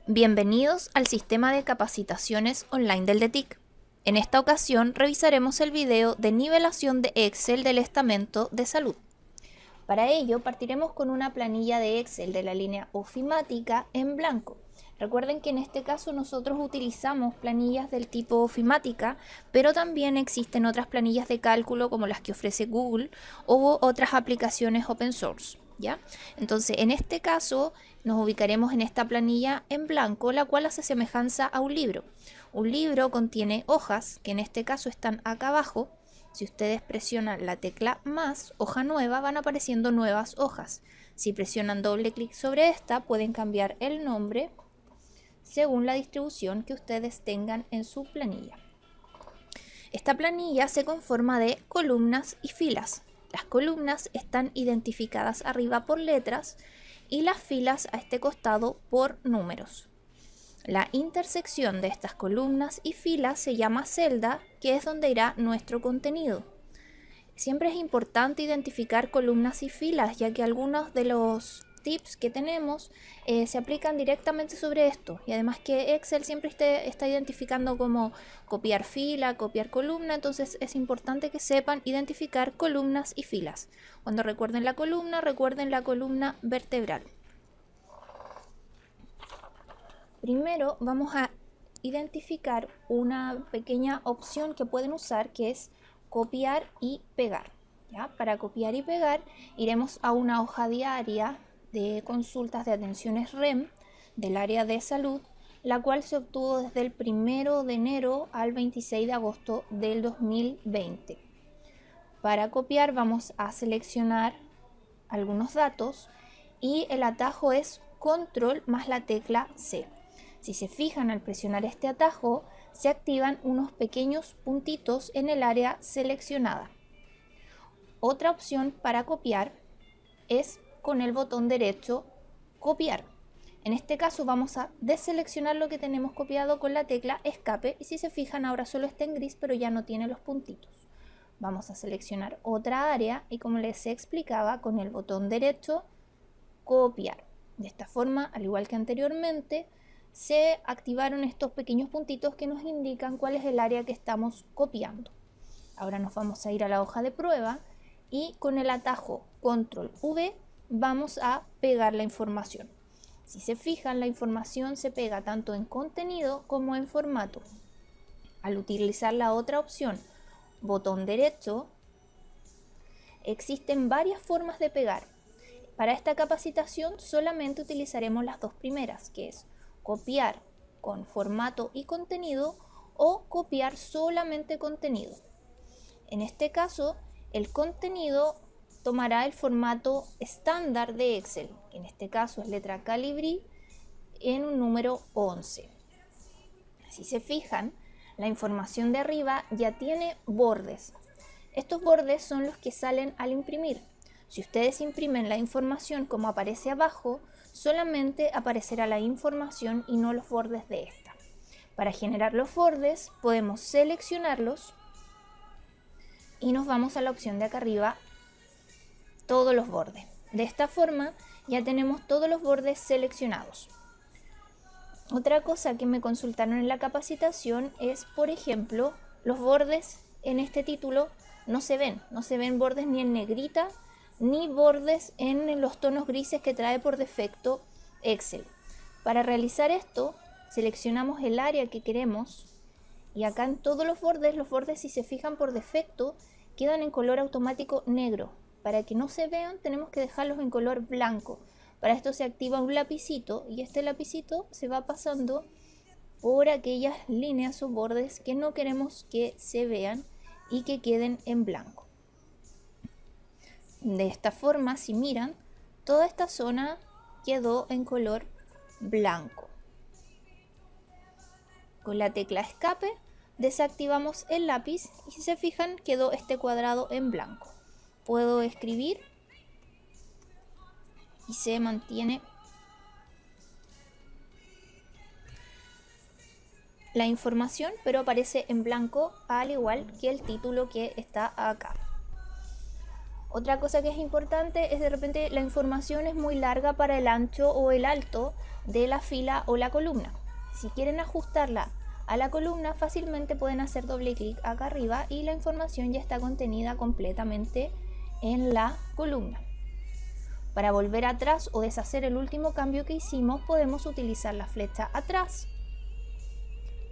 Bienvenidos al sistema de capacitaciones online del DETIC. En esta ocasión revisaremos el video de nivelación de Excel del estamento de salud. Para ello partiremos con una planilla de Excel de la línea ofimática en blanco. Recuerden que en este caso nosotros utilizamos planillas del tipo ofimática, pero también existen otras planillas de cálculo como las que ofrece Google o otras aplicaciones open source. ¿Ya? Entonces, en este caso nos ubicaremos en esta planilla en blanco, la cual hace semejanza a un libro. Un libro contiene hojas, que en este caso están acá abajo. Si ustedes presionan la tecla más, hoja nueva, van apareciendo nuevas hojas. Si presionan doble clic sobre esta, pueden cambiar el nombre según la distribución que ustedes tengan en su planilla. Esta planilla se conforma de columnas y filas. Las columnas están identificadas arriba por letras y las filas a este costado por números. La intersección de estas columnas y filas se llama celda, que es donde irá nuestro contenido. Siempre es importante identificar columnas y filas, ya que algunos de los tips que tenemos se aplican directamente sobre esto, y además que Excel siempre está identificando como copiar fila, copiar columna, entonces es importante que sepan identificar columnas y filas. Cuando recuerden la columna vertebral. Primero vamos a identificar una pequeña opción que pueden usar, que es copiar y pegar. ¿Ya? Para copiar y pegar iremos a una hoja diaria de consultas de atenciones REM del área de salud, la cual se obtuvo desde el 1 de enero al 26 de agosto del 2020. Para copiar vamos a seleccionar algunos datos y el atajo es control más la tecla C. Si se fijan, al presionar este atajo se activan unos pequeños puntitos en el área seleccionada. Otra opción para copiar es con el botón derecho copiar. En este caso vamos a deseleccionar lo que tenemos copiado con la tecla escape, y si se fijan ahora solo está en gris pero ya no tiene los puntitos. Vamos a seleccionar otra área y, como les explicaba, con el botón derecho copiar. De esta forma, al igual que anteriormente, se activaron estos pequeños puntitos que nos indican cuál es el área que estamos copiando. Ahora nos vamos a ir a la hoja de prueba y con el atajo control V vamos a pegar la información. Si se fijan, la información se pega tanto en contenido como en formato. Al utilizar la otra opción, botón derecho, existen varias formas de pegar. Para esta capacitación solamente utilizaremos las dos primeras, que es copiar con formato y contenido o copiar solamente contenido. En este caso, el contenido tomará el formato estándar de Excel, que en este caso es letra Calibri en un número 11. Si se fijan, la información de arriba ya tiene bordes. Estos bordes son los que salen al imprimir. Si ustedes imprimen la información como aparece abajo, solamente aparecerá la información y no los bordes de esta. Para generar los bordes podemos seleccionarlos y nos vamos a la opción de acá arriba, todos los bordes. De esta forma ya tenemos todos los bordes seleccionados. Otra cosa que me consultaron en la capacitación es, por ejemplo, los bordes en este título no se ven bordes ni en negrita ni bordes en los tonos grises que trae por defecto Excel. Para realizar esto, seleccionamos el área que queremos y acá en todos los bordes, si se fijan, por defecto quedan en color automático negro. Para que no se vean, tenemos que dejarlos en color blanco. Para esto se activa un lapicito y este lapicito se va pasando por aquellas líneas o bordes que no queremos que se vean y que queden en blanco. De esta forma, si miran, toda esta zona quedó en color blanco. Con la tecla escape desactivamos el lápiz y, si se fijan, quedó este cuadrado en blanco. Puedo escribir y se mantiene la información, pero aparece en blanco, al igual que el título que está acá. Otra cosa que es importante es de repente la información es muy larga para el ancho o el alto de la fila o la columna. Si quieren ajustarla a la columna, fácilmente pueden hacer doble clic acá arriba y la información ya está contenida completamente en la columna. Para volver atrás o deshacer el último cambio que hicimos, podemos utilizar la flecha atrás,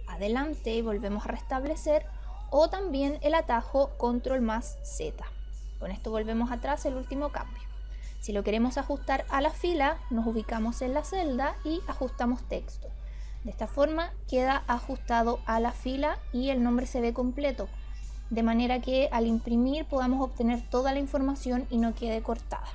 adelante y volvemos a restablecer, o también el atajo control más Z. Con esto volvemos atrás el último cambio. Si lo queremos ajustar a la fila, nos ubicamos en la celda y ajustamos texto. De esta forma queda ajustado a la fila y el nombre se ve completo, de manera que al imprimir podamos obtener toda la información y no quede cortada.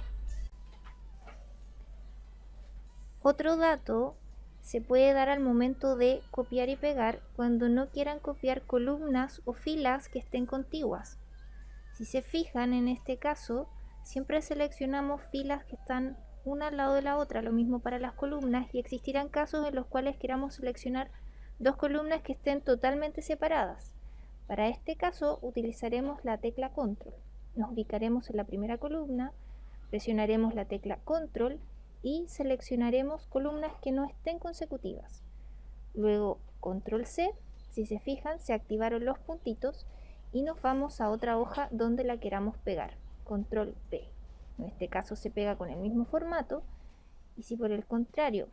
Otro dato se puede dar al momento de copiar y pegar cuando no quieran copiar columnas o filas que estén contiguas. Si se fijan, en este caso siempre seleccionamos filas que están una al lado de la otra, lo mismo para las columnas, y existirán casos en los cuales queramos seleccionar dos columnas que estén totalmente separadas. Para este caso utilizaremos la tecla control. Nos ubicaremos en la primera columna, presionaremos la tecla control y seleccionaremos columnas que no estén consecutivas. Luego control C, si se fijan se activaron los puntitos y nos vamos a otra hoja donde la queramos pegar, control P. En este caso se pega con el mismo formato, y si por el contrario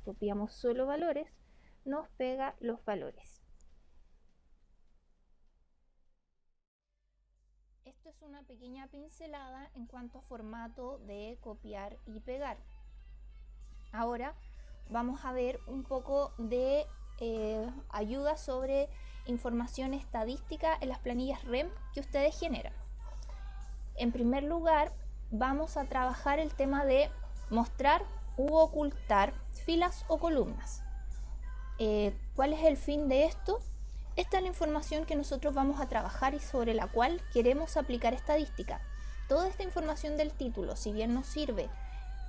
copiamos solo valores, nos pega los valores. Esto es una pequeña pincelada en cuanto a formato de copiar y pegar. Ahora vamos a ver un poco de ayuda sobre información estadística en las planillas REM que ustedes generan. En primer lugar, vamos a trabajar el tema de mostrar u ocultar filas o columnas. ¿Cuál es el fin de esto? Esta es la información que nosotros vamos a trabajar y sobre la cual queremos aplicar estadística. Toda esta información del título, si bien nos sirve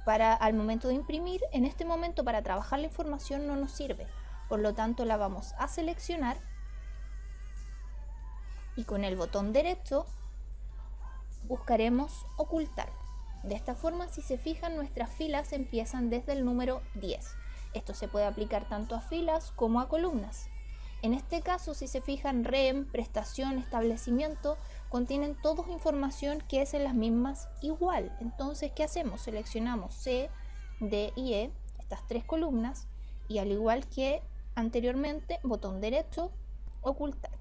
para al momento de imprimir, en este momento para trabajar la información no nos sirve. Por lo tanto, la vamos a seleccionar y con el botón derecho buscaremos ocultar. De esta forma, si se fijan, nuestras filas empiezan desde el número 10. Esto se puede aplicar tanto a filas como a columnas. En este caso, si se fijan, REM, prestación, establecimiento, contienen todos información que es en las mismas igual. Entonces, ¿qué hacemos? Seleccionamos C, D y E, estas tres columnas, y al igual que anteriormente, botón derecho, ocultar.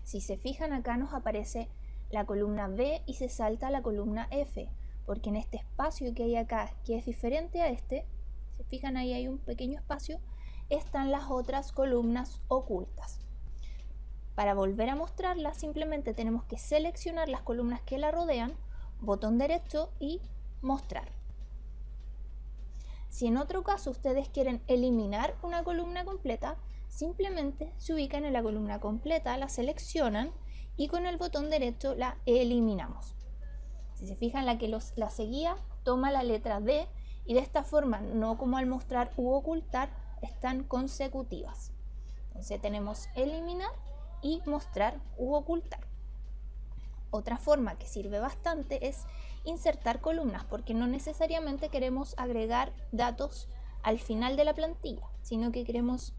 Si se fijan, acá nos aparece la columna B y se salta a la columna F, porque en este espacio que hay acá, que es diferente a este, se fijan, ahí hay un pequeño espacio, están las otras columnas ocultas. Para volver a mostrarla, simplemente tenemos que seleccionar las columnas que la rodean, botón derecho y mostrar. Si en otro caso ustedes quieren eliminar una columna completa, simplemente se ubican en la columna completa, la seleccionan y con el botón derecho la eliminamos. Si se fijan, la que la seguía toma la letra D y de esta forma, no como al mostrar u ocultar, están consecutivas. Entonces tenemos eliminar y mostrar u ocultar. Otra forma que sirve bastante es insertar columnas, porque no necesariamente queremos agregar datos al final de la plantilla, sino que queremos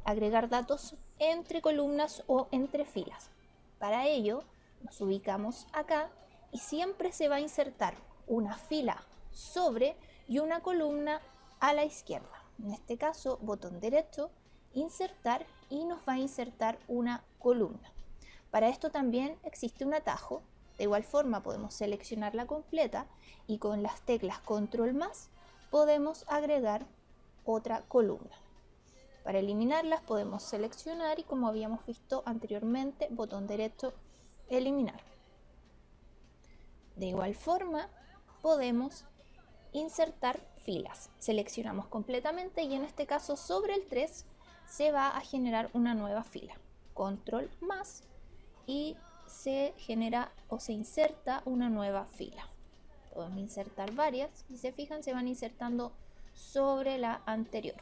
agregar datos entre columnas o entre filas. Para ello nos ubicamos acá y siempre se va a insertar una fila sobre y una columna a la izquierda. En este caso, botón derecho, insertar, y nos va a insertar una columna. Para esto también existe un atajo. De igual forma podemos seleccionarla completa y con las teclas control más podemos agregar otra columna. Para eliminarlas podemos seleccionar y, como habíamos visto anteriormente, botón derecho, eliminar. De igual forma podemos insertar filas. Seleccionamos completamente y en este caso sobre el 3 se va a generar una nueva fila. Control más y se genera o se inserta una nueva fila. Podemos insertar varias. Si se fijan, se van insertando sobre la anterior.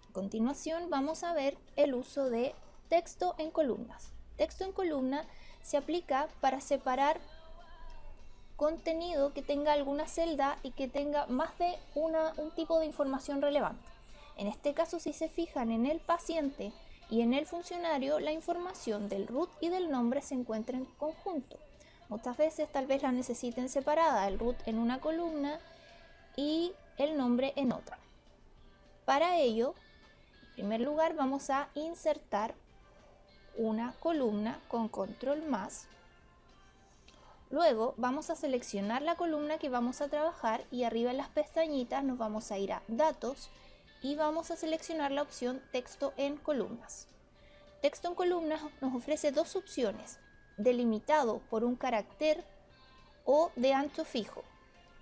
A continuación vamos a ver el uso de texto en columnas. Texto en columna se aplica para separar contenido que tenga alguna celda y que tenga más de un tipo de información relevante. En este caso, si se fijan en el paciente y en el funcionario, la información del root y del nombre se encuentra en conjunto. Muchas veces tal vez la necesiten separada, el root en una columna y el nombre en otra. Para ello, en primer lugar vamos a insertar una columna con control más. Luego vamos a seleccionar la columna que vamos a trabajar y arriba en las pestañitas nos vamos a ir a datos y vamos a seleccionar la opción texto en columnas. Texto en columnas nos ofrece dos opciones, delimitado por un carácter o de ancho fijo.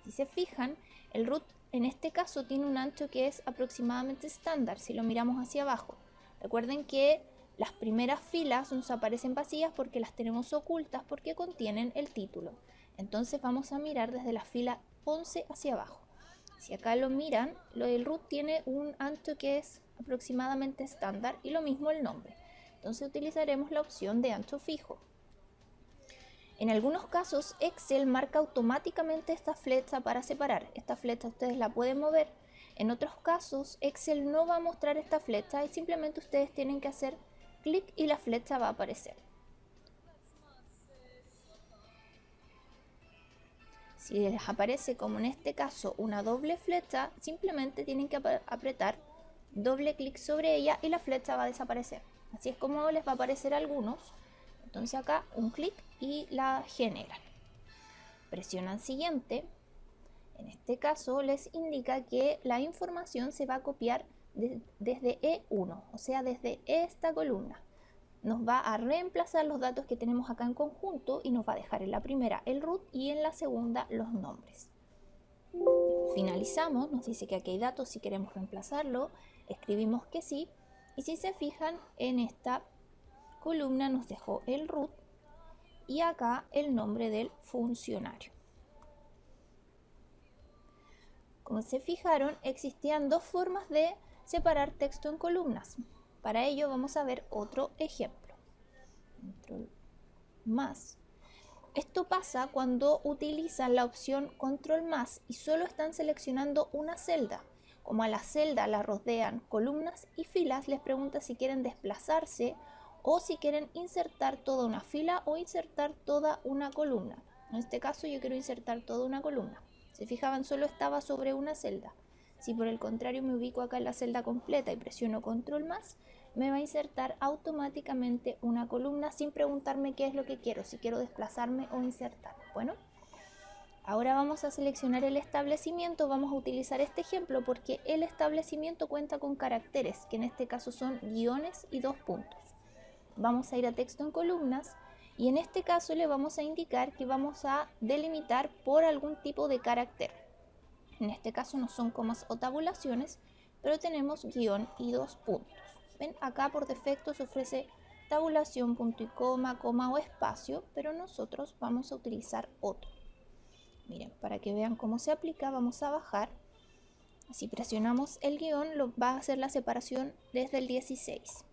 Si se fijan, el root en este caso tiene un ancho que es aproximadamente estándar si lo miramos hacia abajo. Recuerden que las primeras filas nos aparecen vacías porque las tenemos ocultas porque contienen el título. Entonces vamos a mirar desde la fila 11 hacia abajo. Si acá lo miran, el root tiene un ancho que es aproximadamente estándar y lo mismo el nombre. Entonces utilizaremos la opción de ancho fijo. En algunos casos Excel marca automáticamente esta flecha para separar. Esta flecha ustedes la pueden mover. En otros casos Excel no va a mostrar esta flecha y simplemente ustedes tienen que hacer clic y la flecha va a aparecer. Si les aparece como en este caso una doble flecha, simplemente tienen que apretar doble clic sobre ella y la flecha va a desaparecer. Así es como les va a aparecer a algunos. Entonces acá un clic y la generan. Presionan siguiente. En este caso les indica que la información se va a copiar desde E1, o sea, desde esta columna. Nos va a reemplazar los datos que tenemos acá en conjunto y nos va a dejar en la primera el root y en la segunda los nombres. Finalizamos, nos dice que aquí hay datos si queremos reemplazarlo, escribimos que sí y si se fijan en esta columna nos dejó el root y acá el nombre del funcionario. Como se fijaron, existían dos formas de separar texto en columnas. Para ello vamos a ver otro ejemplo. Control más. Esto pasa cuando utilizan la opción control más y solo están seleccionando una celda. Como a la celda la rodean columnas y filas, les pregunta si quieren desplazarse o si quieren insertar toda una fila o insertar toda una columna. En este caso yo quiero insertar toda una columna. Se fijaban, solo estaba sobre una celda. Si por el contrario me ubico acá en la celda completa y presiono control más, me va a insertar automáticamente una columna sin preguntarme qué es lo que quiero, si quiero desplazarme o insertar. Bueno, ahora vamos a seleccionar el establecimiento. Vamos a utilizar este ejemplo porque el establecimiento cuenta con caracteres, que en este caso son guiones y 2 puntos. Vamos a ir a texto en columnas y en este caso le vamos a indicar que vamos a delimitar por algún tipo de carácter. En este caso no son comas o tabulaciones, pero tenemos guión y 2 puntos. ¿Ven? Acá por defecto se ofrece tabulación, punto y coma, coma o espacio, pero nosotros vamos a utilizar otro. Miren, para que vean cómo se aplica, vamos a bajar. Si presionamos el guión, va a hacer la separación desde el 16.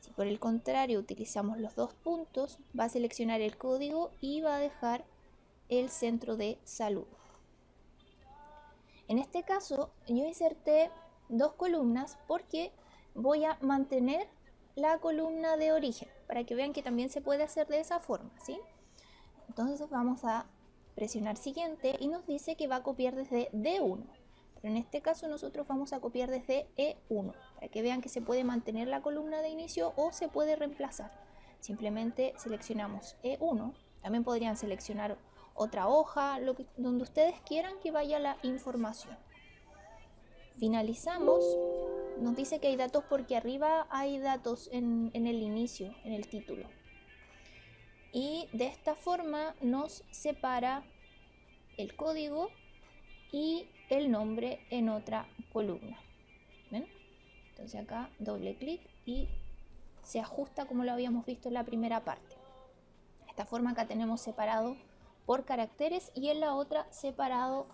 Si por el contrario utilizamos los 2 puntos, va a seleccionar el código y va a dejar el centro de salud. En este caso yo inserté 2 columnas porque voy a mantener la columna de origen para que vean que también se puede hacer de esa forma, ¿sí? Entonces vamos a presionar siguiente y nos dice que va a copiar desde D1. Pero en este caso nosotros vamos a copiar desde E1 para que vean que se puede mantener la columna de inicio o se puede reemplazar. Simplemente seleccionamos E1. También podrían seleccionar otra hoja, donde ustedes quieran que vaya la información. Finalizamos. Nos dice que hay datos porque arriba hay datos en el inicio, en el título. Y de esta forma nos separa el código y el nombre en otra columna. ¿Ven? Entonces acá doble clic y se ajusta como lo habíamos visto en la primera parte. De esta forma acá tenemos separado por caracteres y en la otra separado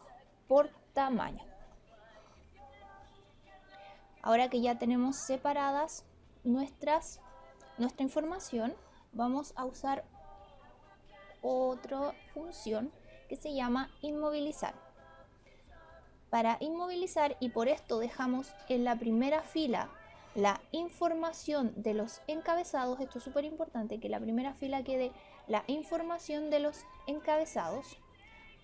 por tamaño. Ahora que ya tenemos separadas nuestra información, vamos a usar otra función que se llama inmovilizar. Para inmovilizar, y por esto dejamos en la primera fila la información de los encabezados, esto es súper importante, que la primera fila quede la información de los encabezados,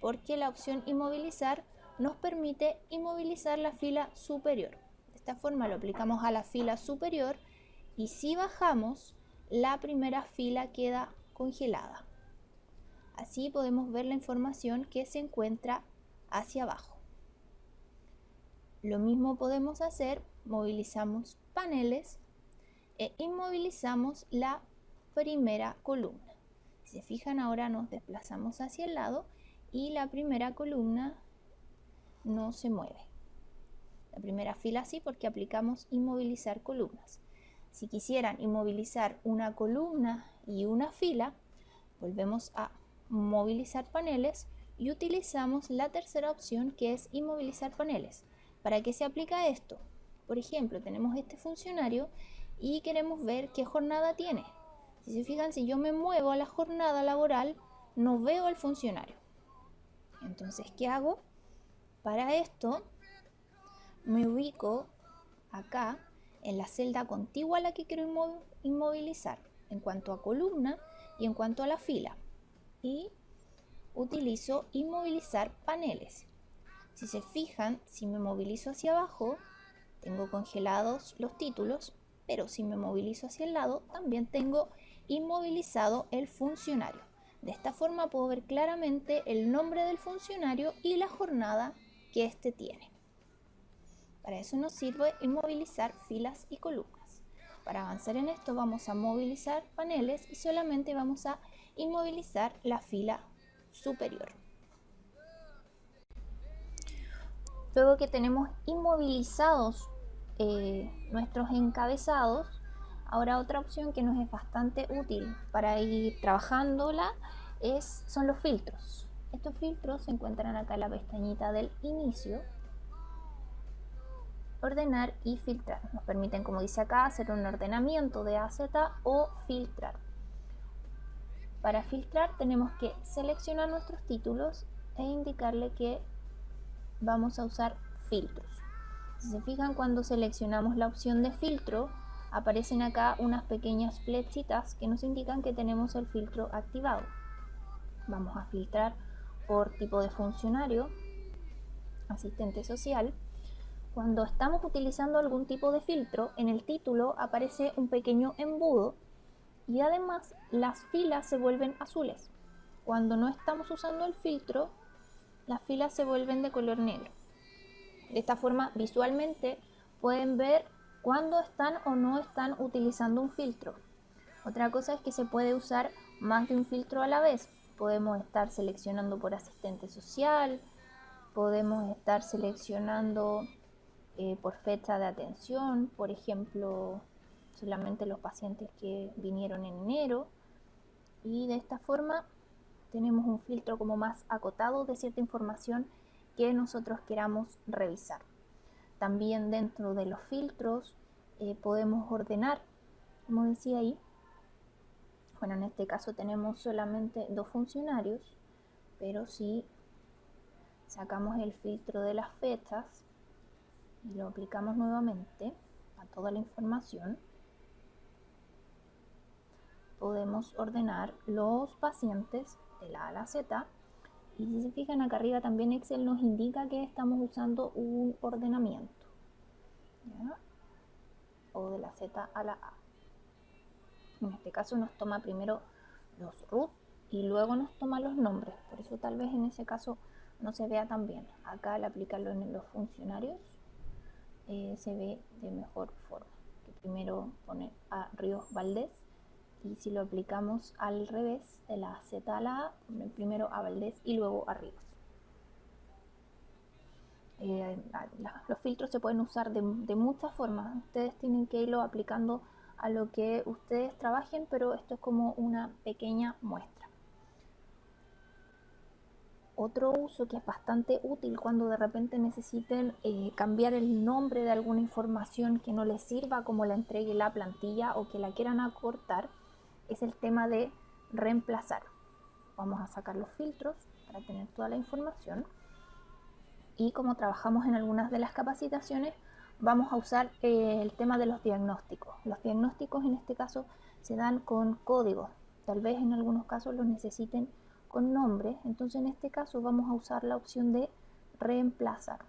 porque la opción inmovilizar nos permite inmovilizar la fila superior. De esta forma lo aplicamos a la fila superior y si bajamos, la primera fila queda congelada. Así podemos ver la información que se encuentra hacia abajo. Lo mismo podemos hacer, movilizamos paneles e inmovilizamos la primera columna. Si se fijan, ahora nos desplazamos hacia el lado y la primera columna no se mueve. La primera fila sí, porque aplicamos inmovilizar columnas. Si quisieran inmovilizar una columna y una fila, volvemos a movilizar paneles y utilizamos la tercera opción, que es inmovilizar paneles. ¿Para qué se aplica esto? Por ejemplo, tenemos este funcionario y queremos ver qué jornada tiene. Si se fijan, si yo me muevo a la jornada laboral, no veo al funcionario. Entonces, ¿qué hago? Para esto, me ubico acá en la celda contigua a la que quiero inmovilizar, en cuanto a columna y en cuanto a la fila. Y utilizo inmovilizar paneles. Si se fijan, si me movilizo hacia abajo, tengo congelados los títulos, pero si me movilizo hacia el lado, también tengo inmovilizado el funcionario. De esta forma puedo ver claramente el nombre del funcionario y la jornada que éste tiene. Para eso nos sirve inmovilizar filas y columnas. Para avanzar en esto vamos a movilizar paneles y solamente vamos a inmovilizar la fila superior. Luego que tenemos inmovilizados nuestros encabezados, ahora otra opción que nos es bastante útil para ir trabajándola son los filtros. Estos filtros se encuentran acá en la pestañita del inicio. Ordenar y filtrar. Nos permiten, como dice acá, hacer un ordenamiento de A a Z o filtrar. Para filtrar tenemos que seleccionar nuestros títulos e indicarle que vamos a usar filtros. Si se fijan, cuando seleccionamos la opción de filtro, aparecen acá unas pequeñas flechitas que nos indican que tenemos el filtro activado. Vamos a filtrar por tipo de funcionario, asistente social. Cuando estamos utilizando algún tipo de filtro, en el título aparece un pequeño embudo y además las filas se vuelven azules. Cuando no estamos usando el filtro, las filas se vuelven de color negro. De esta forma, visualmente pueden ver cuándo están o no están utilizando un filtro. Otra cosa es que se puede usar más de un filtro a la vez. Podemos estar seleccionando por asistente social, podemos estar seleccionando por fecha de atención, por ejemplo, solamente los pacientes que vinieron en enero, y de esta forma tenemos un filtro como más acotado de cierta información que nosotros queramos revisar. También dentro de los filtros podemos ordenar, como decía ahí. Bueno, en este caso tenemos solamente 2 funcionarios, pero si sacamos el filtro de las fechas y lo aplicamos nuevamente a toda la información, podemos ordenar los pacientes de la A a la Z. Y si se fijan, acá arriba también Excel nos indica que estamos usando un ordenamiento, ¿ya? O de la Z a la A. En este caso nos toma primero los root y luego nos toma los nombres. Por eso tal vez en ese caso no se vea tan bien. Acá al aplicarlo en los funcionarios se ve de mejor forma. Que primero pone a Ríos Valdés. Y si lo aplicamos al revés, de la Z a la A, primero a Valdés y luego a Ríos. Los filtros se pueden usar de muchas formas. Ustedes tienen que irlo aplicando a lo que ustedes trabajen, pero esto es como una pequeña muestra. Otro uso que es bastante útil cuando de repente necesiten cambiar el nombre de alguna información que no les sirva, como la entregue la plantilla o que la quieran acortar, es el tema de reemplazar. vamos a sacar los filtros para tener toda la información. Y como trabajamos en algunas de las capacitaciones, vamos a usar el tema de los diagnósticos. Los diagnósticos en este caso se dan con códigos. Tal vez en algunos casos los necesiten con nombre. Entonces en este caso vamos a usar la opción de reemplazar.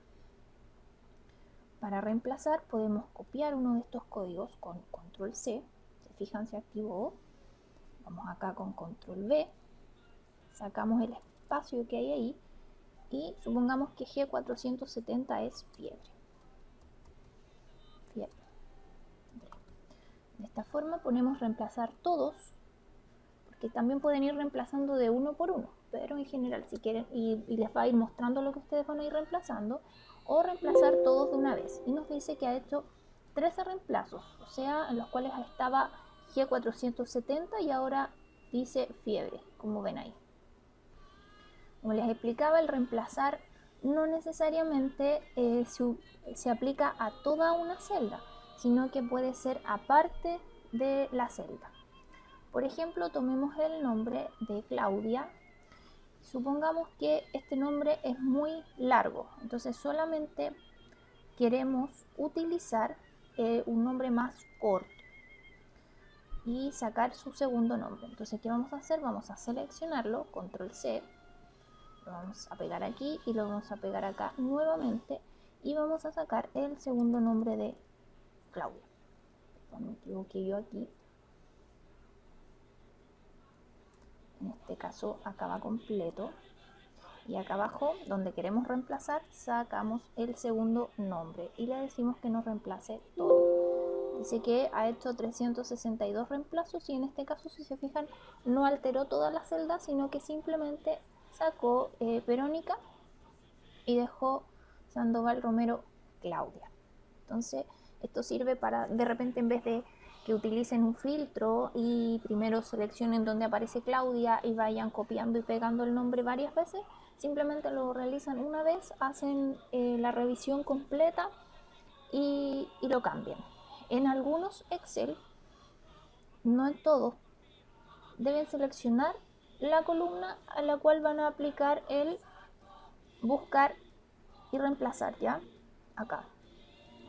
Para reemplazar podemos copiar uno de estos códigos con control C. Se fijan, se activó. Vamos acá con control V. Sacamos el espacio que hay ahí. Y supongamos que G470 es fiebre. De esta forma ponemos reemplazar todos, porque también pueden ir reemplazando de uno por uno, pero en general si quieren, y les va a ir mostrando lo que ustedes van a ir reemplazando, o reemplazar todos de una vez. Y nos dice que ha hecho 13 reemplazos, o sea, en los cuales estaba G470 y ahora dice fiebre, como ven ahí. Como les explicaba, el reemplazar no necesariamente se aplica a toda una celda, sino que puede ser aparte de la celda. Por ejemplo, tomemos el nombre de Claudia. Supongamos que este nombre es muy largo, entonces solamente queremos utilizar un nombre más corto y sacar su segundo nombre. Entonces, ¿qué vamos a hacer? Vamos a seleccionarlo, control C. Lo vamos a pegar aquí y lo vamos a pegar acá nuevamente y vamos a sacar el segundo nombre de Claudia. No me equivoqué yo aquí. En este caso acá va completo. Y acá abajo, donde queremos reemplazar, sacamos el segundo nombre y le decimos que nos reemplace todo. Dice que ha hecho 362 reemplazos y en este caso, si se fijan, no alteró toda la celda, sino que simplemente sacó Verónica y dejó Sandoval Romero Claudia. Entonces esto sirve para, de repente, en vez de que utilicen un filtro y primero seleccionen donde aparece Claudia y vayan copiando y pegando el nombre varias veces, simplemente lo realizan una vez, hacen la revisión completa y lo cambian. En algunos Excel, no en todos, deben seleccionar la columna a la cual van a aplicar el buscar y reemplazar, ¿ya? Acá.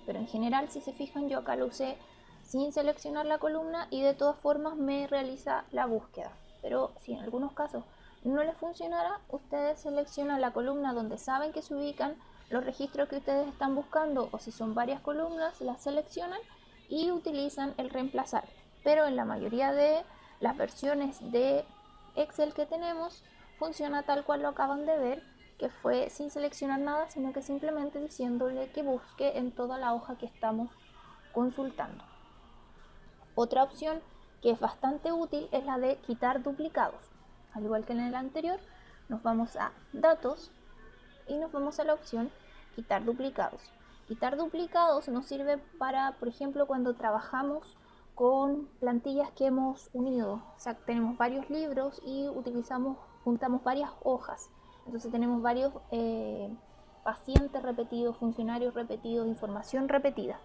Pero en general, si se fijan, yo acá lo usé sin seleccionar la columna y de todas formas me realiza la búsqueda. Pero si en algunos casos no les funcionara, ustedes seleccionan la columna donde saben que se ubican los registros que ustedes están buscando, o si son varias columnas, las seleccionan y utilizan el reemplazar. Pero en la mayoría de las versiones de Excel que tenemos, funciona tal cual lo acaban de ver, que fue sin seleccionar nada, sino que simplemente diciéndole que busque en toda la hoja que estamos consultando. Otra opción que es bastante útil es la de quitar duplicados. Al igual que en el anterior, nos vamos a datos y nos vamos a la opción quitar duplicados. Quitar duplicados nos sirve para, por ejemplo, cuando trabajamos con plantillas que hemos unido. O sea, tenemos varios libros y juntamos varias hojas. Entonces tenemos varios pacientes repetidos, funcionarios repetidos, información repetida.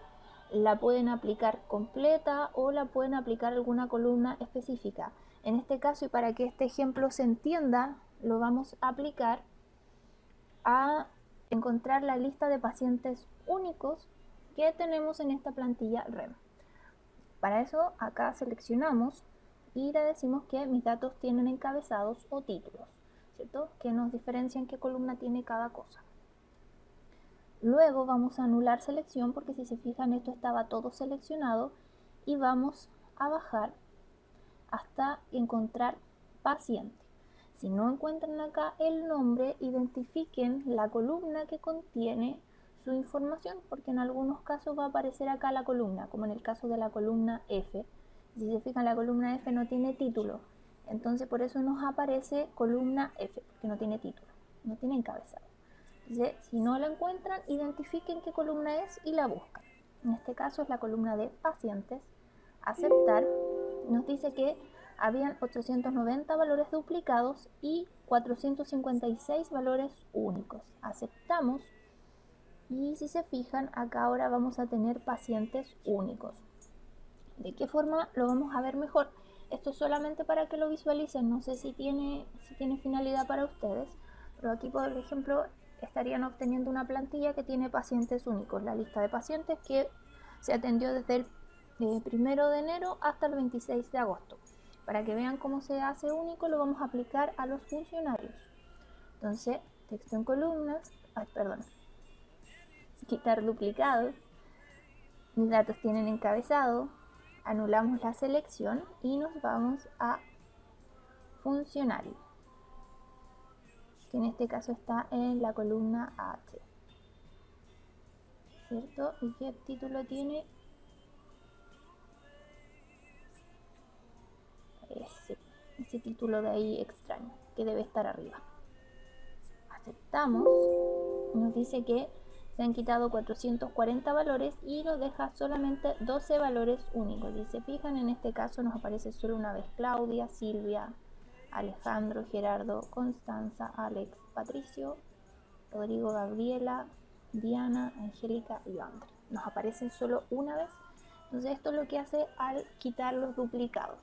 La pueden aplicar completa o la pueden aplicar alguna columna específica. En este caso, y para que este ejemplo se entienda, lo vamos a aplicar a encontrar la lista de pacientes únicos que tenemos en esta plantilla REM. Para eso acá seleccionamos y le decimos que mis datos tienen encabezados o títulos, ¿cierto? Que nos diferencian qué columna tiene cada cosa. Luego vamos a anular selección porque si se fijan esto estaba todo seleccionado y vamos a bajar hasta encontrar paciente. Si no encuentran acá el nombre, identifiquen la columna que contiene su información, porque en algunos casos va a aparecer acá la columna, como en el caso de la columna F. Si se fijan, la columna F no tiene título, entonces por eso nos aparece columna F, porque no tiene título, no tiene encabezado. Entonces, si no la encuentran, identifiquen qué columna es y la buscan. En este caso es la columna de pacientes. Aceptar. Nos dice que habían 890 valores duplicados y 456 valores únicos. Aceptamos y si se fijan, acá ahora vamos a tener pacientes únicos. ¿De qué forma lo vamos a ver mejor? esto es solamente para que lo visualicen, no sé si tiene finalidad para ustedes, pero aquí por ejemplo estarían obteniendo una plantilla que tiene pacientes únicos, la lista de pacientes que se atendió desde el 1 de enero hasta el 26 de agosto. Para que vean cómo se hace único, lo vamos a aplicar a los funcionarios. Entonces, texto en columnas, quitar duplicados, mis datos tienen encabezado, anulamos la selección y nos vamos a funcionario, que en este caso está en la columna H, ¿cierto? ¿Y qué título tiene? Ese título de ahí extraño, que debe estar arriba. Aceptamos, nos dice que se han quitado 440 valores y nos deja solamente 12 valores únicos. Y se fijan, en este caso nos aparece solo una vez Claudia, Silvia, Alejandro, Gerardo, Constanza, Alex, Patricio, Rodrigo, Gabriela, Diana, Angélica y André. Nos aparecen solo una vez. Entonces esto es lo que hace al quitar los duplicados.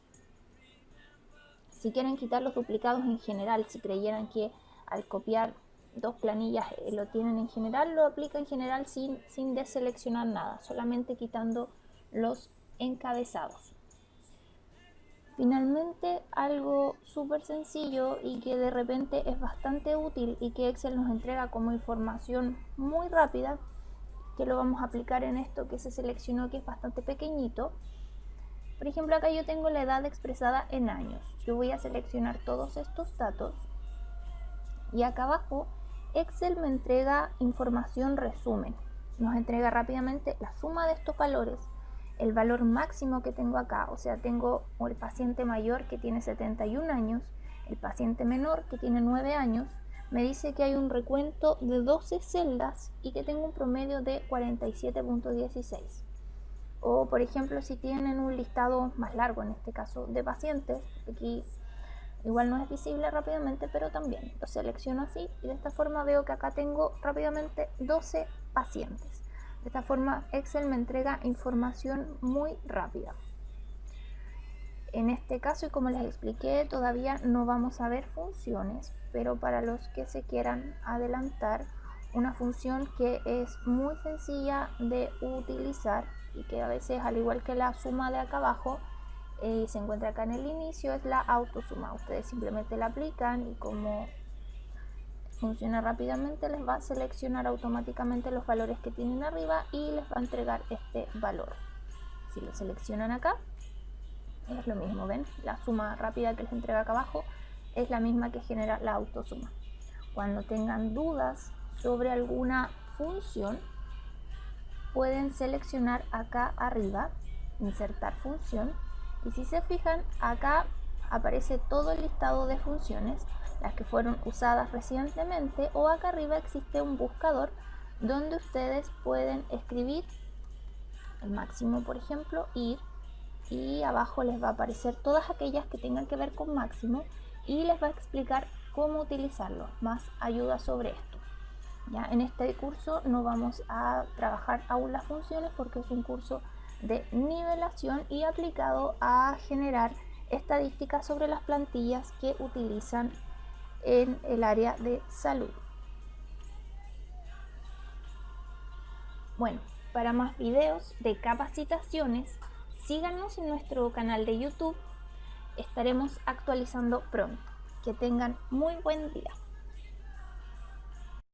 Si quieren quitar los duplicados en general, si creyeran que al copiar dos planillas lo tienen en general, lo aplica en general sin deseleccionar nada, solamente quitando los encabezados. Finalmente, algo súper sencillo y que de repente es bastante útil y que Excel nos entrega como información muy rápida, que lo vamos a aplicar en esto que se seleccionó, que es bastante pequeñito. Por ejemplo, acá yo tengo la edad expresada en años. Yo voy a seleccionar todos estos datos y acá abajo Excel me entrega información resumen. Nos entrega rápidamente la suma de estos valores, el valor máximo que tengo acá, o sea, tengo el paciente mayor que tiene 71 años, el paciente menor que tiene 9 años, me dice que hay un recuento de 12 celdas y que tengo un promedio de 47.16. O por ejemplo, si tienen un listado más largo, en este caso de pacientes, aquí igual no es visible rápidamente, pero también lo selecciono así y de esta forma veo que acá tengo rápidamente 12 pacientes. De esta forma Excel me entrega información muy rápida. En este caso, y como les expliqué, todavía no vamos a ver funciones, pero para los que se quieran adelantar, una función que es muy sencilla de utilizar y que a veces, al igual que la suma de acá abajo, se encuentra acá en el inicio, es la autosuma. Ustedes simplemente la aplican y como funciona rápidamente, les va a seleccionar automáticamente los valores que tienen arriba y les va a entregar este valor. Si lo seleccionan acá, es lo mismo, ¿ven? La suma rápida que les entrega acá abajo es la misma que genera la autosuma. Cuando tengan dudas sobre alguna función, pueden seleccionar acá arriba, insertar función, y si se fijan, acá aparece todo el listado de funciones, las que fueron usadas recientemente, o acá arriba existe un buscador donde ustedes pueden escribir el máximo, por ejemplo, ir, y abajo les va a aparecer todas aquellas que tengan que ver con máximo y les va a explicar cómo utilizarlo, más ayuda sobre esto. Ya en este curso no vamos a trabajar aún las funciones porque es un curso de nivelación y aplicado a generar estadísticas sobre las plantillas que utilizan en el área de salud. Bueno, para más videos de capacitaciones, síganos en nuestro canal de YouTube. Estaremos actualizando pronto. Que tengan muy buen día.